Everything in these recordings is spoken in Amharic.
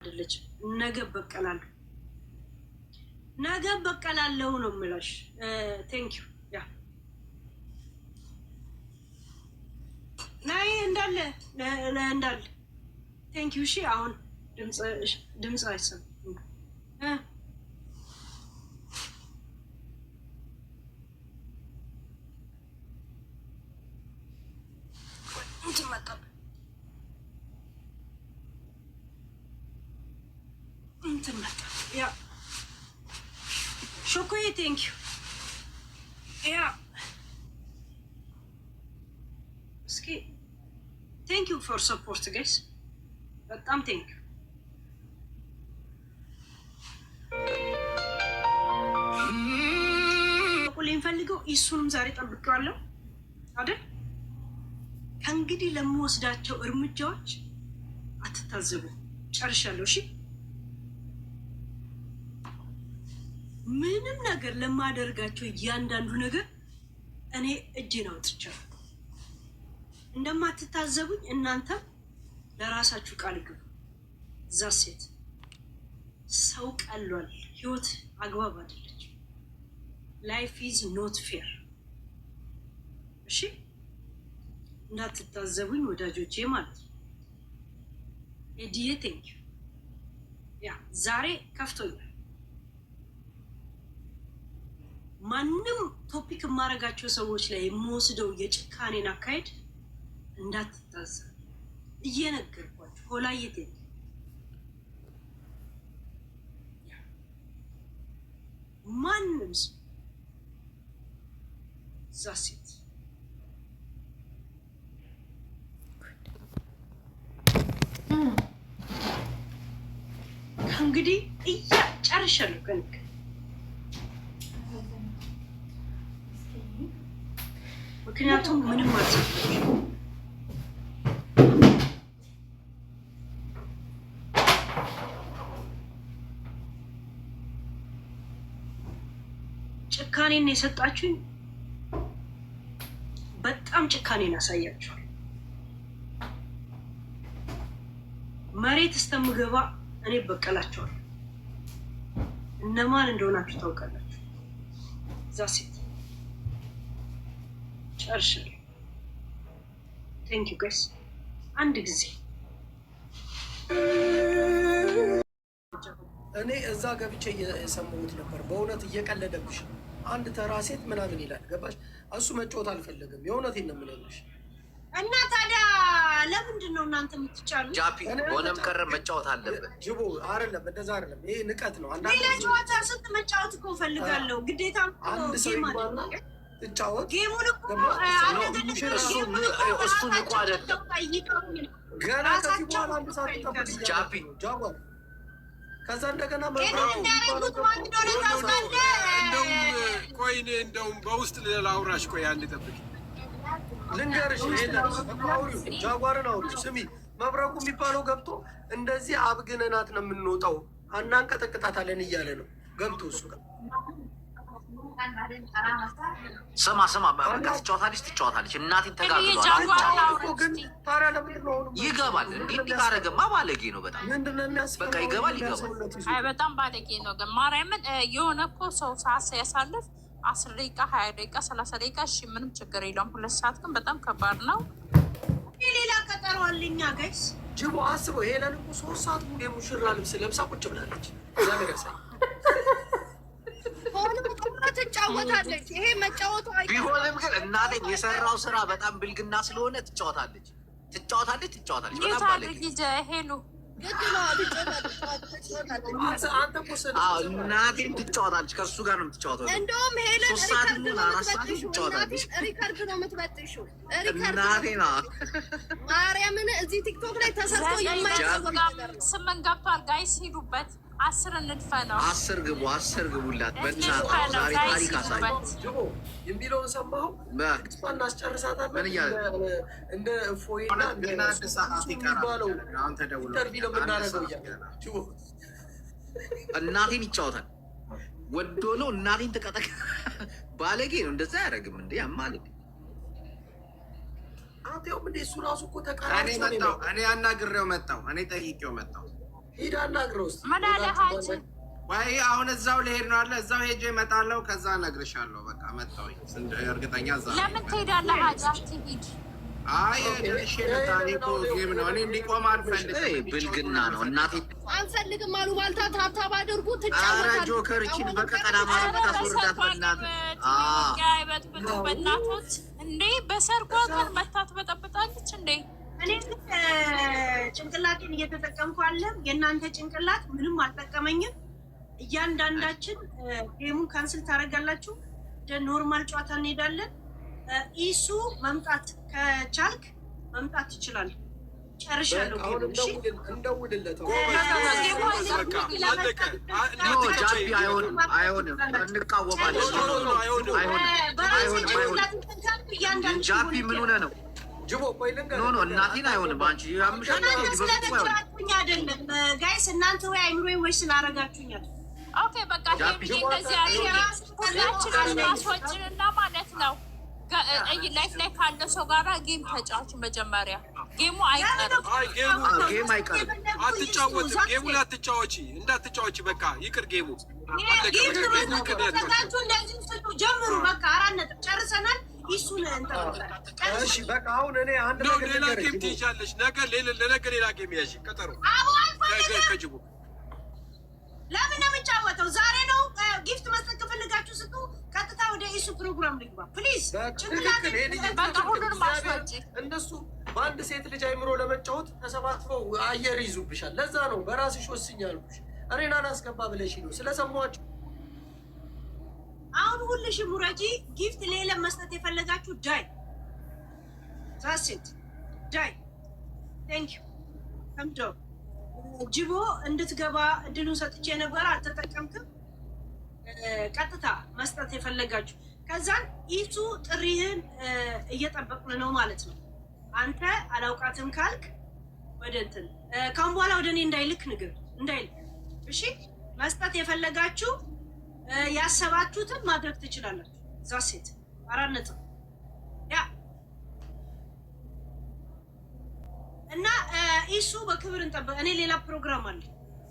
አይደለች ነገ በቀላለሁ ነው የምልሽ። ቴንክ ዩ ያ ናይ እንዳለ ቴንክ ዩ። እሺ አሁን ድምፅ አይሰማም። እንትን መጣ ያ ሾኮዬ ቴንክ ዩ ያ እስኪ ቴንክ ዩ ፎር ሰፖርት ጋይስ በጣም ቴንክ ዩ። ፈልገው እሱንም ዛሬ ጠብቀዋለሁ አይደል? ከእንግዲህ ለምወስዳቸው እርምጃዎች አትታዘቡ። ጨርሻለሁ። እሺ ምንም ነገር ለማደርጋቸው እያንዳንዱ ነገር እኔ እጄን አውጥቻለሁ። እንደማትታዘቡኝ እናንተም ለራሳችሁ ቃል ግቡ። እዛ ሴት ሰው ቀሏል። ህይወት አግባብ አይደለች። ላይፍ ኢዝ ኖት ፌር። እሺ እንዳትታዘቡኝ ወዳጆቼ ማለት ነው። ኤዲዬ ቴንክ ዩ ያ ዛሬ ከፍቶኛል። ማንም ቶፒክ የማደርጋቸው ሰዎች ላይ የምወስደው የጭካኔን አካሄድ እንዳትታዘብ እየነገርኳቸው ሆላዬ ቴንክ ማንም ሰው እዛ ሴት ከእንግዲህ ጨርሻለሁ። ከንክ ምክንያቱም ምንም አልሰጠችም። ጭካኔን የሰጣችሁኝ በጣም ጭካኔን አሳያችኋል። መሬት እስከምገባ እኔ በቀላቸዋለሁ። እነማን እንደሆናችሁ ታውቃላችሁ። እዛ ሴት ጨርሻለሁ። ቴንክ ዩ ጋይስ። አንድ ጊዜ እኔ እዛ ገብቼ እየሰማሁት ነበር። በእውነት እየቀለደብሽ አንድ ተራ ሴት ምናምን ይላል። ገባሽ? እሱ መጫወት አልፈለግም። የእውነቴን ነው የምልሽ። እና ታዲያ ለምንድን ነው እናንተ የምትጫሉ? ጃፒ ሆነም ቀረ መጫወት አለበት። ጅቦ አይደለም፣ እንደዛ አይደለም። ይሄ ንቀት ነው። ሌላ ጨዋታ ስንት መጫወት እኮ እፈልጋለሁ። ግዴታ አንድ ሰው ትጫወት ጌሙን እኮ እሱ ንቁ አይደለም። ገና ከዚህ በኋላ አንድ ሰዓት ጠብቅ ጃፒ ጃጓር ከዛ እንደገና ቆይ እኔ እንደውም በውስጥ ላውራሽ። ቆይ አንድ ጠብቂ ልንገርሽ። ጃጓርን አውሪ። ስሚ መብረቁ የሚባለው ገብቶ እንደዚህ አብግነናት ነው የምንወጣው፣ አናንቀጠቅጣታለን እያለ ነው ገብቶ እሱ ጋር ስማ በቃ ትጫወታለች። እናቴን ተጋግዟል። ይገባል። እንዲህ ካረገማ ባለጌ ነው በጣም በቃ ይገባል። በጣም ባለጌ ነው። ግን ማርያምን የሆነ እኮ ሰው ሰዓት ሲያሳልፍ 10 ደቂቃ 20 ደቂቃ 30 ደቂቃ እሺ ምንም ችግር የለውም። 2 ሰዓት ግን በጣም ከባድ ነው። ሌላ ቀጠሮ አለኝ ጋይስ። ጅቦ አስበው። ሄለን እኮ 3 ሰዓት ሙሉ የሙሽራ ልብስ ለብሳ ቁጭ ብላለች። እዛ ነገር ሳይ ትጫወታለች። ይሄ መጫወቱ ቢሆንም ግን እናቴን የሰራው ስራ በጣም ብልግና ስለሆነ ትጫወታለች። በጣም ባለጌ ሄሉ እናቴን ትጫወታለች። ከእሱ ጋር ነው የምትጫወተው። እንደውም ሄለን 3 ሰዓት ሙሉ 4 ሰዓት ትጫወታለች። ሪከርድ ነው የምትበጥሺው። እናቴና ማርያምን እዚህ ቲክቶክ ላይ ተሰርቶ የማይታወቅ ስምን ገብቷል። ጋይስ ሂዱበት። 10 እንድፈነው 10 ግቡላት። በእናትህ ዛሬ ታሪክ አሳይ የሚለውን ሰማሁ። ስፓና አስጨርሳታለሁ። ምን እያለ እንደ ፎይና የሚባለው ኢንተርቪው ለምናደርገው እያለ እናቴን ይጫወታል። ወዶ ነው እናቴን ተቀጠቀ። ባለጌ ነው። እንደዛ አያደርግም እንዴ? ያማል አንተ እሱ ራሱ እኮ ተቃራኒ ነው። እኔ አናግሬው መጣሁ። እኔ ጠይቄው መጣሁ። ሂድ አናግረው እስኪ። ምን አለ ሀጅ? ወይ አሁን እዛው ልሄድ ነው አለ። እዛው ሄጄ እመጣለሁ። ከዛ እነግርሻለሁ። በቃ መጣሁኝ። እርግጠኛ እዛ ለምን ትሄዳለህ ሀጅ? አትሂድ። አይ እሺ ለታኒ እኮ ጌም ነው። እኔ እንዲቆም አልፈልግም። ብልግና ነው እናቴ። አንፈልግም አሉ ባልታ ታብታብ አድርጉ ኧረ ትጫወታለህ። ጆከር እቺን በቀጠና ማለት ታስወርዳት በእናትህ። ይበት ብሎ በእናቶች እንዴ በሰርጓ ቀን መታት በጠብጣለች እንዴ። እኔ ጭንቅላቴን እየተጠቀምኩ አለ። የእናንተ ጭንቅላት ምንም አልጠቀመኝም። እያንዳንዳችን ጌሙን ካንስል ታደርጋላችሁ። ወደ ኖርማል ጨዋታ እንሄዳለን። ኢሱ መምጣት ከቻልክ መምጣት ይችላል። ጨርሻለሁ። እንደውልለት ጃፒ አይሆንም፣ እንቃወማለን። ጃፒ ምን ሆነ ነው? ጅቦ ቆይ ልንገርህ። ኖ እናቴን አይሆንም። አንቺ ያምሻል። ስለተጫወትኩኝ አይደለም ጋይስ፣ እናንተ ወይ አይምሮ ወይ ስላረጋችሁኛል። ኦኬ በቃ ሄድ እንደዚህ ያለ ሁላችንም ማስወጭንና ማለት ነው። ላይፍ ላይ ካለው ሰው ጋር ጌም ተጫዋች መጀመሪያ ጌሙ አይቀርም። ጌም አይቀርም። አትጫወትም። ጌሙን አትጫወቺ፣ እንዳትጫወቺ። በቃ ይቅር ጌሙ። እንደዚህ ስጡ ጀምሩ። በቃ 4 ነጥብ ጨርሰናል። እሱን እሺ በቃ አሁን እኔ አንድ ነው። ነገር ሌላ ጌም ትይዣለሽ። ነገ ሌላ ጌም ያዥ። ቀጠሮ ከጅቡ ለምን ነው የምጫወተው? ዛሬ ነው ጊፍት መስጠት ከፈለጋችሁ ስጡ። ቀጥታ ወደ ኢሱ ፕሮግራም ልግባ ፕሊዝ። እነሱ በአንድ ሴት ልጅ አይምሮ ለመጫወት ተሰባስበው አየር ይዙብሻል። ለዛ ነው በራስሽ ወስኝ ያልኩሽ። እኔን አላስገባ ብለሽ ነው ስለሰማችሁ። አሁን ሁልሽም ሙረጂ ጊፍት ሌላ መስጠት የፈለጋችሁ ዳይ ዛሴት ዳይ ቴንክ ዩ ከምዶ ጅቦ እንድትገባ እድሉን ሰጥቼ ነበር፣ አልተጠቀምክም። ቀጥታ መስጠት የፈለጋችሁ ከዛን ኢሱ ጥሪህን እየጠበቅን ነው ማለት ነው። አንተ አላውቃትም ካልክ ወደ እንትን ካሁን በኋላ ወደ እኔ እንዳይልክ ንግር እንዳይልክ። እሺ መስጠት የፈለጋችሁ ያሰባችሁትን ማድረግ ትችላላችሁ። ዛሴት 4 ነጥብ ያ እና ኢሱ በክብር እንጠብቅ። እኔ ሌላ ፕሮግራም አለ።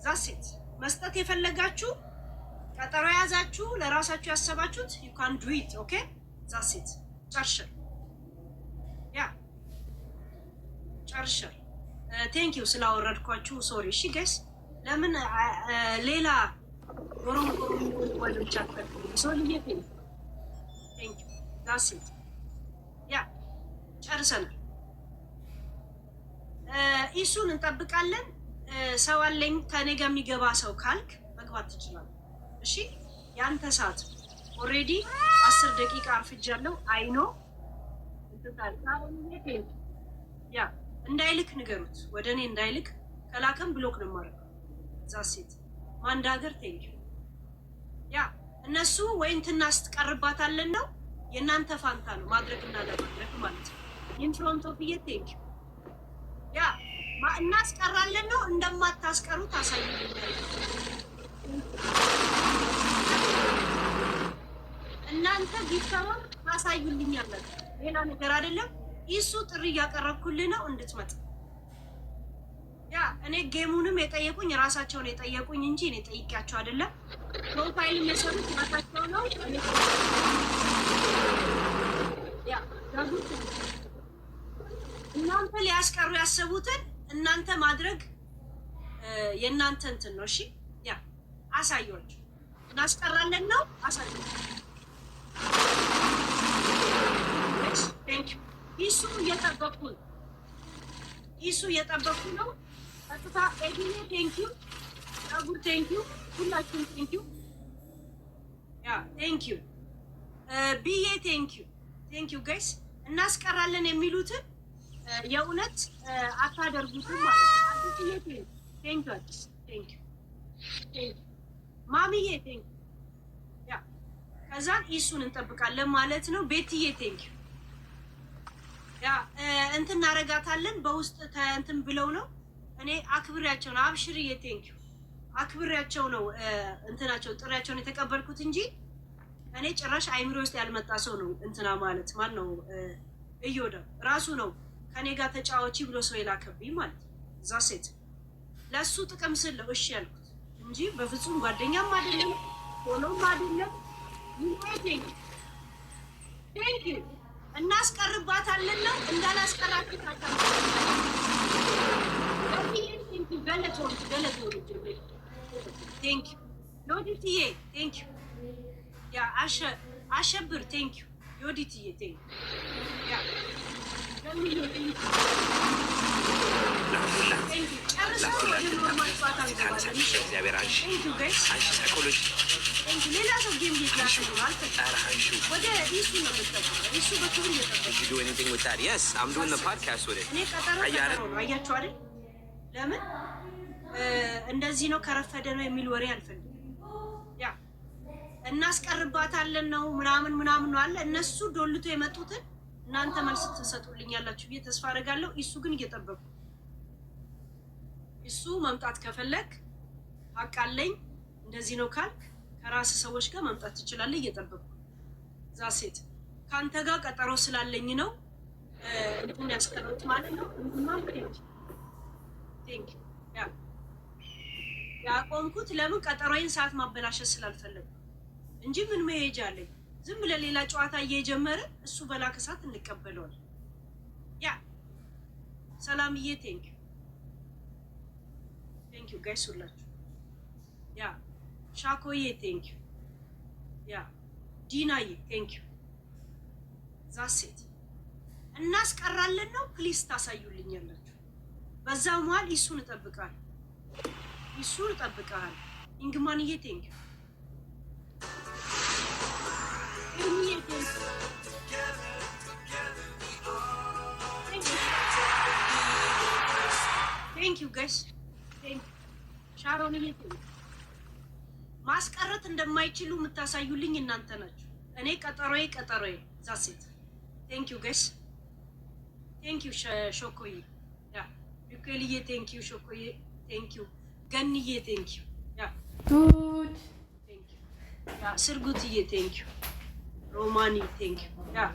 ዛሴት መስጠት የፈለጋችሁ ቀጠሮ የያዛችሁ ለራሳችሁ ያሰባችሁት you can do it ኦኬ። ዛሴት ጨርሻል። ያ ጨርሻል። ቴንክ ዩ ስላወረድኳችሁ ሶሪ። እሺ ጋይስ ለምን ሌላ ኦሮሞ ወልቻ ሶልዬ ቴንክ ዩ ዛሴት ያ ጨርሰናል። ኢሱን እንጠብቃለን። ሰው አለኝ ከኔ ጋር የሚገባ ሰው ካልክ መግባት ትችላለህ። እሺ ያንተ ሰዓት ኦልሬዲ 10 ደቂቃ አርፍጃለሁ። አይኖ ያ እንዳይልክ ንገሩት፣ ወደ እኔ እንዳይልክ። ከላከም ብሎክ ነው ማድረግ። ዛሴት ማንዳገር ቴንክ ዩ ያ እነሱ ወይ እንትና ስትቀርባታለን ነው የእናንተ ፋንታ ነው ማድረግና ለማድረግ ማለት ነው። ኢንፍሮንት ኦፍ ቴንክ ዩ ያ እናስቀራለን ነው። እንደማታስቀሩ ታሳዩልኛል። እናንተ ቢፈራም ታሳዩልኛል። ሌላ ነገር አይደለም። ኢሱ ጥሪ እያቀረብኩልህ ነው እንድትመጣ። ያ እኔ ጌሙንም የጠየቁኝ ራሳቸውን የጠየቁኝ እንጂ እኔ ጠይቄያቸው አይደለም። ፕሮፋይልም የሰሩት ራሳቸው ነው። ያ እናንተ ሊያስቀሩ ያሰቡትን እናንተ ማድረግ የእናንተ እንትን ነው። እሺ ያ አሳዩዋቸው። እናስቀራለን ነው አሳዩዋቸው። ቴንክ ዩ ኢሱ እየጠበቁ ነው። ኢሱ እየጠበቁ ነው። ቀጥታ ኤዲኔ ቴንክ ዩ፣ ጸጉር ቴንክ ዩ፣ ሁላችሁም ቴንክ ዩ። ያ ቴንክ ዩ ብዬ ቴንክ ዩ ቴንክ ዩ ጋይስ። እናስቀራለን የሚሉትን የእውነት አታደርጉትም ማለት ነው። አዲስዬ ቴንክ ዩ፣ አዲስ ቴንክ ዩ፣ ማሚዬ ቴንክ ዩ። ያ ከዛን ኢሱን እንጠብቃለን ማለት ነው። ቤትዬ ቴንክ ዩ። ያ እንትን እናረጋታለን በውስጥ እንትን ብለው ነው። እኔ አክብሬያቸው ነው። አብሽርዬ ቴንክ ዩ። አክብሬያቸው ነው እንትናቸው ጥሪያቸውን የተቀበልኩት እንጂ እኔ ጭራሽ አይምሮ ውስጥ ያልመጣ ሰው ነው። እንትና ማለት ማን ነው? እዮዳ ራሱ ነው ከኔ ጋር ተጫዋቺ ብሎ ሰው የላከብኝ ማለት ነው። እዛ ሴት ለሱ ጥቅም ስለው እሺ ያልኩት እንጂ በፍጹም ጓደኛም አይደለም ሆኖም አይደለም። ቴንክ ዩ እናስቀርባታለን ነው እንዳላስቀራችሁ ታውቃለህ። ቴንክ ዩ ዮዲትዬ ቴንክ ዩ ያ አሸብር ቴንክ ዩ ዮዲትዬ ቴንክ ዩ ያ ሌላ ሰው ጌም ወደ ኢሱ ነው የምጠቀመው። ኢሱ በክብር እኔ ቀጠሮ አያችሁ አይደል? ለምን እንደዚህ ነው ከረፈደ ነው የሚል ወሬ አልፈልግም። ያ እናስቀርባታለን ነው ምናምን ነው አለ። እነሱ ዶልቶ የመጡትን እናንተ መልስ ትሰጡልኛላችሁ ብዬ ተስፋ አደርጋለሁ። እሱ ግን እየጠበቁ እሱ መምጣት ከፈለክ አቃለኝ እንደዚህ ነው ካልክ ከራስ ሰዎች ጋር መምጣት ትችላለህ። እየጠበቁ ዛሴት ካንተ ጋር ቀጠሮ ስላለኝ ነው እንትን ያስቀሩት ማለት ነው። ቴንክ ያ ያቆምኩት ለምን ቀጠሮዬን ሰዓት ማበላሸት ስላልፈለጉ እንጂ ምን መሄጃ አለኝ። ዝም ለሌላ ጨዋታ እየጀመረ እሱ በላከ ሰዓት እንቀበለዋል። ያ ሰላምዬ ቴንክ ዩ ጋይስ ሁላችሁ። ያ ሻኮዬ ቴንክ ዩ ያ ዲናዬ ቴንክ ዩ ዛሴት እናስቀራለን ነው ፕሊስ ታሳዩልኛላችሁ። በዛ መሀል እሱን እጠብቃለሁ። ኢንግማንዬ ቴንክ ዩ ቴንክ ዩ ጋይስ ቴንክ ዩ ሻሮንዬ ቴንክ ዩ ማስቀረት እንደማይችሉ የምታሳዩልኝ እናንተ ናችሁ። እኔ ቀጠሮዬ ዛሴት ቴንክ ዩ ጋይስ ቴንክ ዩ ሾኮዬ ያ ዩኬልዬ ቴንክ ዩ ሾኮዬ ቴንክ ዩ ገንዬ ቴንክ ዩ ያ ጉድ ቴንክ ዩ ያ ስርጉትዬ ቴንክ ዩ ሮማኒ ቴንክ ዩ ያ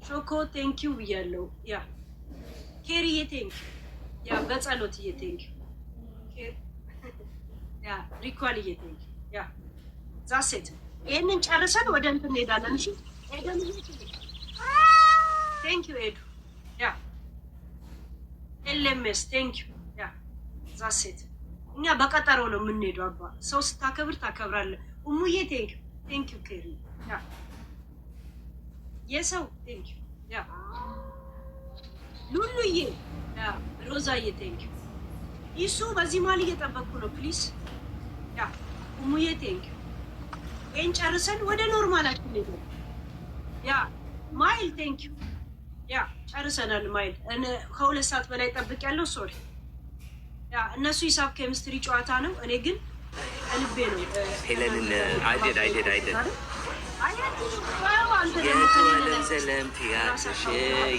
ሾኮ ቴንክ ዩ ብያለሁ። ያ ኬሪዬ ቴንክ ዩ ያ በጸሎትዬ ቴንክ ዩ ያ ሪኳልዬ ቴንክ ዩ ያ ዛሴት ይሄንን ጨርሰን ወደ እንትን እንሄዳለን። እሺ ኤደን ቴንክ ዩ ኤዱ ያ ኤልኤምኤስ ቴንክ ዩ ያ ዛሴት እኛ በቀጠሮ ነው የምንሄደው። አባ ሰው ስታከብር ታከብራለህ። እሙዬ ቴንክ ዩ ኬሪ ያ የሰው ቴንክ ዩ ያ ሉሉዬ ያ ሮዛዬ ቴንክ ዩ ይሱ በዚህ ማል እየጠበቅኩ ነው ፕሊዝ ያ እሙዬ ቴንክ ዩ ይሄን ጨርሰን ወደ ኖርማላችን ሄደ ያ ማይል ቴንክ ዩ ያ ጨርሰናል። ማይል ከ2 ሰዓት በላይ ጠብቅ ያለው ሶሪ ያ እነሱ ሂሳብ ኬሚስትሪ ጨዋታ ነው። እኔ ግን ልቤ ነው ሄለንን አይደድ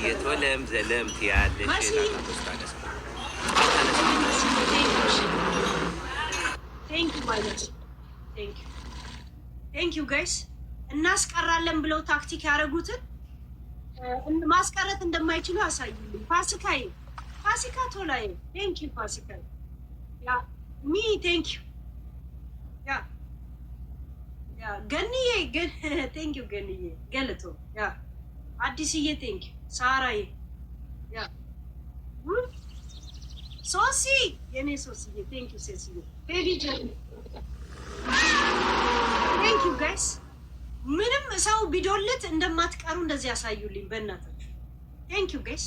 የቶለም ዘለምት ያለሽ ቴንክ ዩ ጋይስ። እናስቀራለን ብለው ታክቲክ ያደረጉትን ማስቀረት እንደማይችሉ ያሳዩልኝ። ፋሲካ ቶላዬ ቴንክ ዩ ፋሲካ ያ ሚ ቴንክ ዩ ያ ገንዬ ቴንክ ዩ ገንዬ ገለቶ ያ አዲስዬ ቴንክ ዩ ሳራዬ ያ ሶሲ የኔ ሶሲዬ ቴንክ ዩ ሴሲዬ ቤቢ ጀርኒ ቴንክ ዩ ጋይስ። ምንም ሰው ቢዶልት እንደማትቀሩ እንደዚህ ያሳዩልኝ በእናታችሁ። ቴንክ ዩ ጋይስ።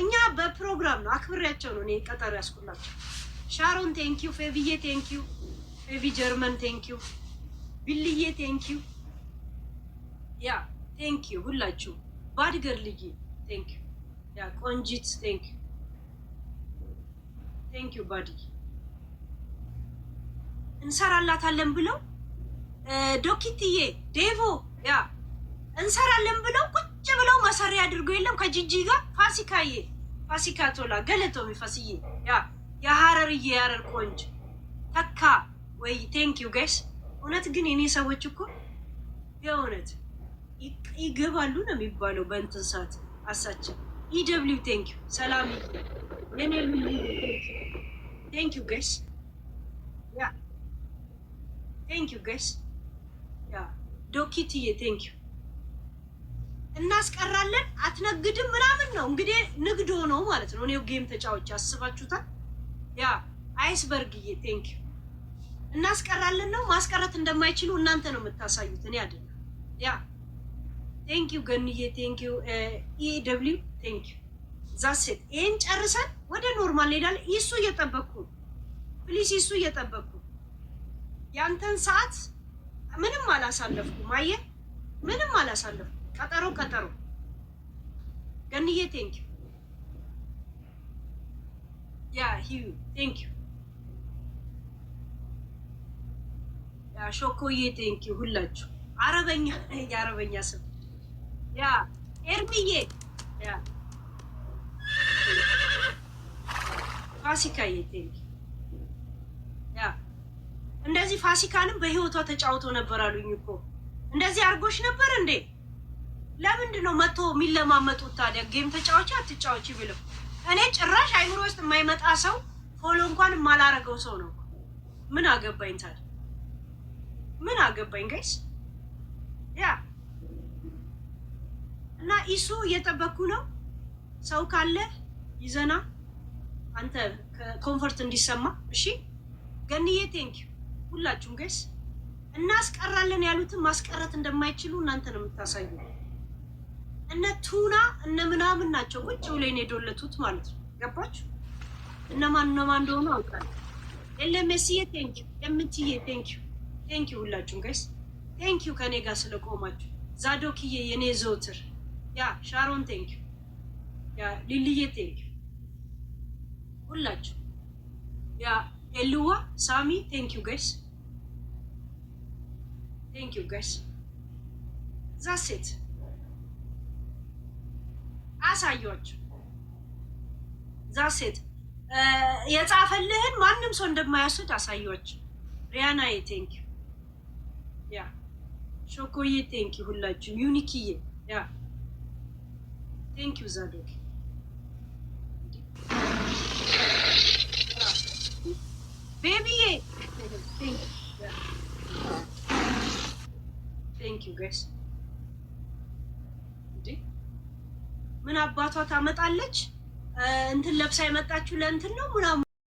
እኛ በፕሮግራም ነው አክብሬያቸው ነው እኔ ቀጠሮ ያስኩላቸው። ሻሮን ቴንክ ዩ ፌቪዬ ቴንክ ዩ ፌቪ ጀርመን ቴንክ ዩ ቢልዬ ቴንክ ዩ ያ ቴንክ ዩ ሁላችሁ። ባድገር ልዬ ቴንክ ዩ ያ ቆንጂት ቴንክ ዩ ቴንክ ዩ ባዲ እንሰራላታለን ብለው ዶኪትዬ ዴቮ ያ እንሰራለን ብለው ቁጭ ብለው መሰሪያ አድርገው የለም ከጂጂ ጋር ፋሲካ ቶላ ገለቶ የሚፈስዬ ያ የሀረርዬ የሀረር ቆንጅ ተካ ወይ ቴንክ ዩ ጋይስ። እውነት ግን የኔ ሰዎች እኮ የእውነት ይገባሉ ነው የሚባለው በእንትን ሰዓት አሳችን ኢደብሊው ቴንክ ዩ ሰላም የኔ ቴንክ ዩ ጋይስ ያ ቴንክ ዩ ጋይስ ያ ዶኪትዬ ቴንክ ዩ እናስቀራለን አትነግድም ምናምን ነው እንግዲህ ንግዶ ነው ማለት ነው። እኔው ጌም ተጫዋች አስባችሁታል። ያ አይስበርግዬ ቴንክ ዩ እናስቀራለን ነው ማስቀረት እንደማይችሉ እናንተ ነው የምታሳዩት እኔ አይደለም። ያ ቴንክ ዩ ገንዬ ቴንክ ዩ ኢደብሊው ቴንክ ዩ ዛሴት ይሄን ጨርሰን ወደ ኖርማል እንሄዳለን። ይሱ እየጠበቅኩ ፕሊስ ይሱ እየጠበቅኩ ያንተን ሰዓት ምንም አላሳለፍኩም። አየህ ምንም አላሳለፍኩም። ቀጠሮ ገንዬ ቴንክ ዩ ያ ሂዩ ቴንክ ዩ ያ ሾኮዬ ቴንክ ዩ ሁላችሁ አረበኛ የአረበኛ ስም ያ ኤርሚዬ ያ ፋሲካዬ ቴንክ ዩ ያ እንደዚህ ፋሲካንም በህይወቷ ተጫውቶ ነበር አሉኝ እኮ እንደዚህ አርጎሽ ነበር እንዴ? ለምንድን ነው መጥቶ የሚለማመጡት ታዲያ? ጌም ተጫዋች አትጫዋች ቢለው እኔ ጭራሽ አይምሮ ውስጥ የማይመጣ ሰው ፎሎ እንኳን የማላረገው ሰው ነው። ምን አገባኝ ታዲያ? ምን አገባኝ ጋይስ? ያ እና ኢሱ እየጠበኩ ነው። ሰው ካለ ይዘና አንተ ኮምፎርት እንዲሰማ እሺ። ገንዬ ቴንክ ዩ ሁላችሁም ጋይስ። እናስቀራለን ያሉትን ማስቀረት እንደማይችሉ እናንተ ነው የምታሳዩ። እነ ቱና እነ ምናምን ናቸው ቁጭ ብለው የዶለቱት ማለት ነው። ገባችሁ? እነማን እንደሆኑ አውቃለሁ። ኤልኤምኤስዬ ቴንክ ዩ ኤምቲዬ ቴንክ ዩ ሁላችሁም ጋይስ ቴንክ ዩ ከኔ ጋር ስለቆማችሁ። ዛዶክዬ የኔ ዘውትር ያ ሻሮን ቴንክ ዩ ያ ሊልዬ ቴንክ ዩ ሁላችሁ ያ ኤልዋ ሳሚ ቴንክ ዩ ጋይስ ቴንክ ዩ ጋይስ ዛሴት አሳያችሁ ዛሴት የጻፈልህን ማንም ሰው እንደማያስድ አሳያችሁ። ሪያናዬ ቴንክ ዩ ያ ሾኮዬ ቴንክ ዩ ሁላችሁ ዩኒክዬ ያ ቴንክ ዩ ዛዶክ ቤቢዬ ቴንክ ዩ ጋይስ። ምን አባቷ ታመጣለች? እንትን ለብሳ የመጣችሁ ለእንትን ነው ምናምን